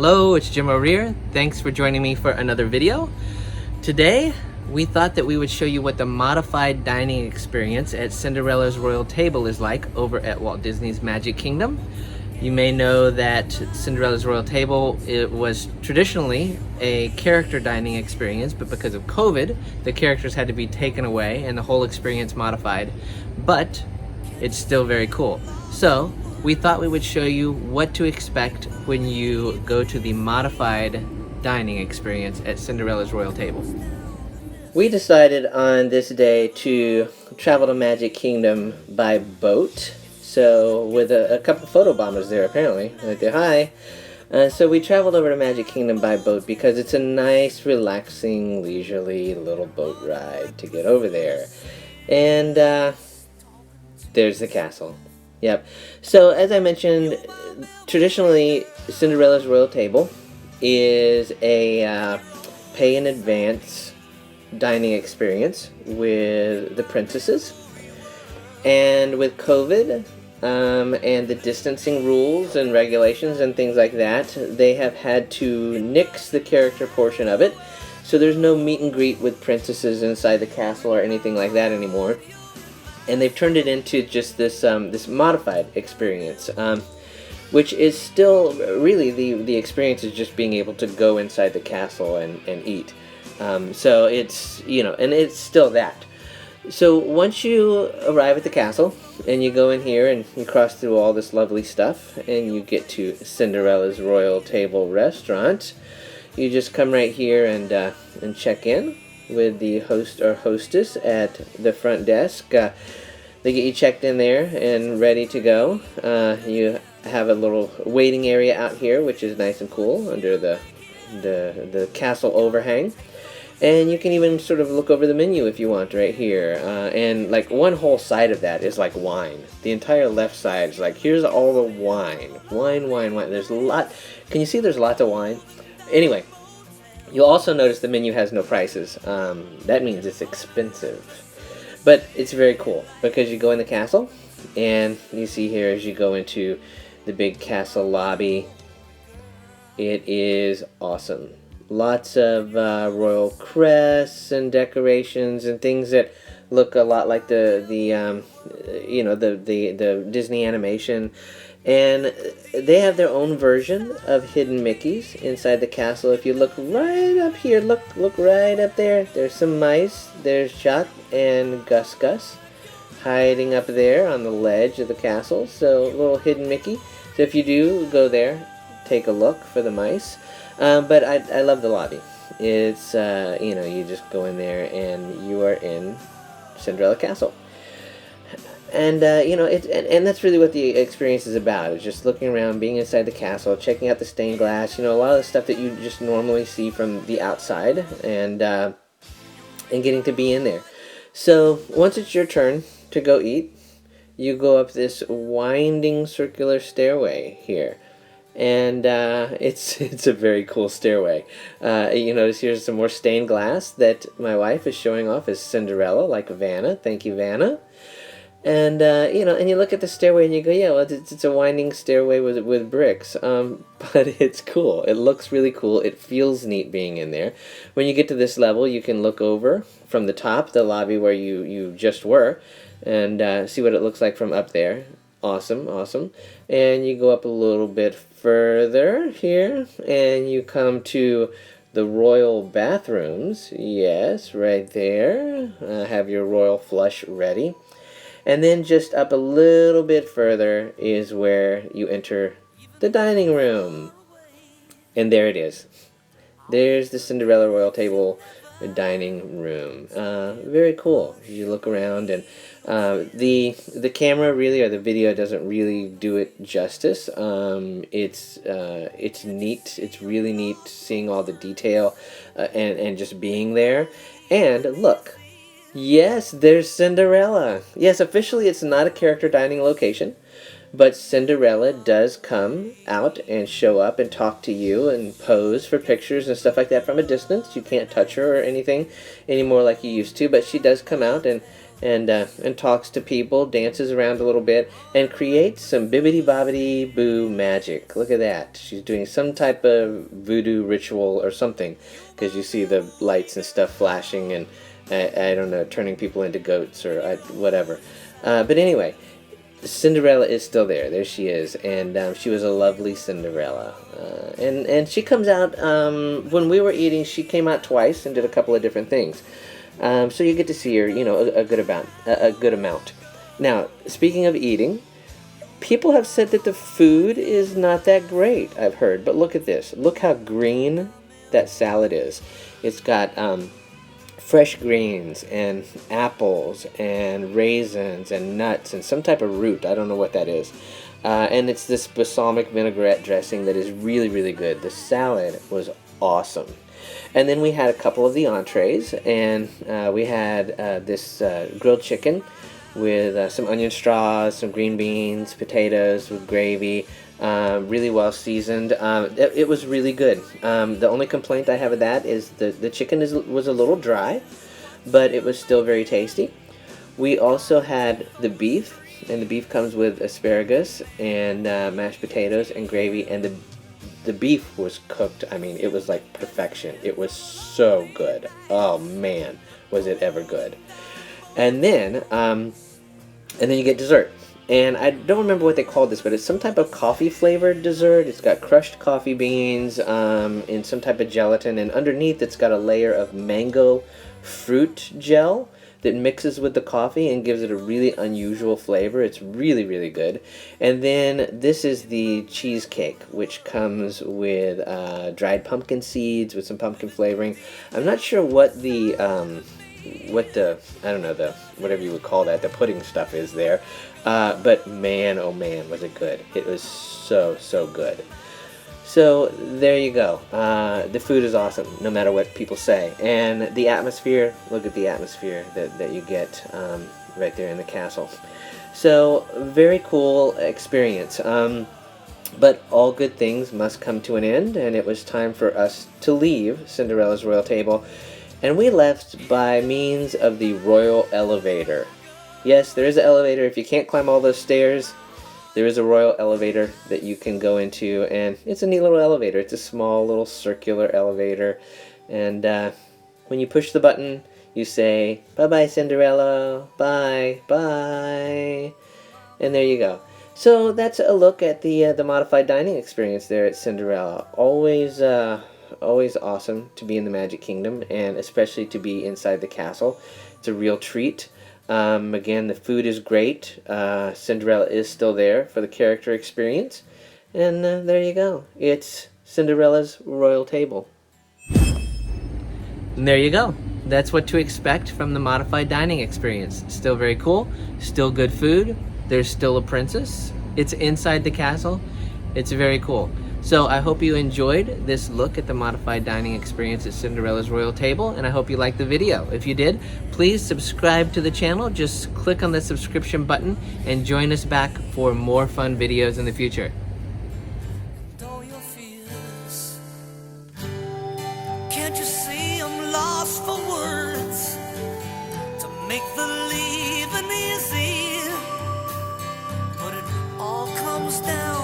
Hello, it's Jim O'Rear. Thanks for joining me for another video. Today, we thought that we would show you what the modified dining experience at Cinderella's Royal Table is like over at Walt Disney's Magic Kingdom. You may know that Cinderella's Royal Table, it was traditionally a character dining experience, but because of COVID, the characters had to be taken away and the whole experience modified, but it's still very cool. So, we thought we would show you what to expect when you go to the modified dining experience at Cinderella's Royal Table. We decided on this day to travel to Magic Kingdom by boat. So with a couple photo bombers there apparently, right there, hi. So we traveled over to Magic Kingdom by boat because it's a nice, relaxing, leisurely little boat ride to get over there. And there's the castle. Yep. So as I mentioned, traditionally Cinderella's Royal Table is a pay in advance dining experience with the princesses. And with COVID and the distancing rules and regulations and things like that, they have had to nix the character portion of it. So there's no meet and greet with princesses inside the castle or anything like that anymore. And they've turned it into just this this modified experience, which is still really the experience is just being able to go inside the castle and eat. So it's, you know, and it's still that. So once you arrive at the castle and you go in here and you cross through all this lovely stuff and you get to Cinderella's Royal Table restaurant, you just come right here and check in with the host or hostess at the front desk. They get you checked in there and ready to go. You have a little waiting area out here, which is nice and cool under the castle overhang. And you can even sort of look over the menu if you want right here. And like one whole side of that is like wine. The entire left side is like, here's all the wine. Wine, wine, wine. There's a lot. Can you see there's lots of wine? Anyway. You'll also notice the menu has no prices. That means it's expensive. But it's very cool because you go in the castle and you see here as you go into the big castle lobby, it is awesome. Lots of royal crests and decorations and things that look a lot like the Disney animation. And they have their own version of hidden Mickeys inside the castle. If you look right up here, look right up there. There's some mice. There's Jacques and Gus Gus hiding up there on the ledge of the castle. So a little hidden Mickey. So if you do go there, take a look for the mice. But I love the lobby. It's you just go in there and you are in Cinderella Castle. And and that's really what the experience is about. It's just looking around, being inside the castle, checking out the stained glass. You know, a lot of the stuff that you just normally see from the outside, and getting to be in there. So once it's your turn to go eat, you go up this winding circular stairway here, and it's a very cool stairway. You notice here's some more stained glass that my wife is showing off as Cinderella, like Vanna. Thank you, Vanna. And and you look at the stairway and you go, yeah, well, it's a winding stairway with bricks, but it's cool. It looks really cool. It feels neat being in there. When you get to this level, you can look over from the top, the lobby where you just were, and see what it looks like from up there. Awesome, awesome. And you go up a little bit further here, and you come to the royal bathrooms. Yes, right there. Have your royal flush ready. And then just up a little bit further is where you enter the dining room. And there it is. There's the Cinderella Royal Table dining room. Very cool. You look around and the camera really, or the video, doesn't really do it justice. It's neat. It's really neat seeing all the detail and just being there. And look. Yes, there's Cinderella. Yes, officially it's not a character dining location, but Cinderella does come out and show up and talk to you and pose for pictures and stuff like that from a distance. You can't touch her or anything anymore like you used to, but she does come out and and talks to people, dances around a little bit, and creates some bibbidi bobbidi boo magic. Look at that. She's doing some type of voodoo ritual or something, because you see the lights and stuff flashing and I don't know, turning people into goats or whatever. But anyway, Cinderella is still there. There she is, and she was a lovely Cinderella. And she comes out when we were eating. She came out twice and did a couple of different things. So you get to see her, you know, a good amount. Now, speaking of eating, people have said that the food is not that great. I've heard, but look at this. Look how green that salad is. It's got fresh greens and apples and raisins and nuts and some type of root. I don't know what that is. And it's this balsamic vinaigrette dressing that is really, really good. The salad was awesome. And then we had a couple of the entrees, and we had this grilled chicken with some onion straws, some green beans, potatoes with gravy, really well seasoned. It was really good. The only complaint I have with that is the chicken was a little dry, but it was still very tasty. We also had the beef, and the beef comes with asparagus and mashed potatoes and gravy, and the beef was cooked. I mean, it was like perfection. It was so good. Oh man, was it ever good. And then you get dessert. And I don't remember what they called this, but it's some type of coffee flavored dessert. It's got crushed coffee beans in some type of gelatin, and underneath it's got a layer of mango fruit gel that mixes with the coffee and gives it a really unusual flavor. It's really, really good. And then this is the cheesecake, which comes with dried pumpkin seeds with some pumpkin flavoring. I'm not sure what the I don't know, the whatever you would call that, the pudding stuff is there. But man, oh man, was it good. It was so, so good. So there you go. The food is awesome, no matter what people say. And the atmosphere, look at the atmosphere that you get right there in the castle. So very cool experience. But all good things must come to an end, and it was time for us to leave Cinderella's Royal Table. And we left by means of the Royal Elevator. Yes, there is an elevator. If you can't climb all those stairs, there is a royal elevator that you can go into, and it's a neat little elevator. It's a small little circular elevator, and when you push the button, you say, "Bye-bye, Cinderella, bye, bye," and there you go. So that's a look at the modified dining experience there at Cinderella. Always awesome to be in the Magic Kingdom, and especially to be inside the castle. It's a real treat. Again, the food is great. Cinderella is still there for the character experience. And there you go. It's Cinderella's Royal Table. And there you go. That's what to expect from the modified dining experience. Still very cool. Still good food. There's still a princess. It's inside the castle. It's very cool. So I hope you enjoyed this look at the modified dining experience at Cinderella's Royal Table, and I hope you liked the video. If you did, please subscribe to the channel. Just click on the subscription button and join us back for more fun videos in the future. Can't you see I'm lost for words to make the leaving easy? But it all comes down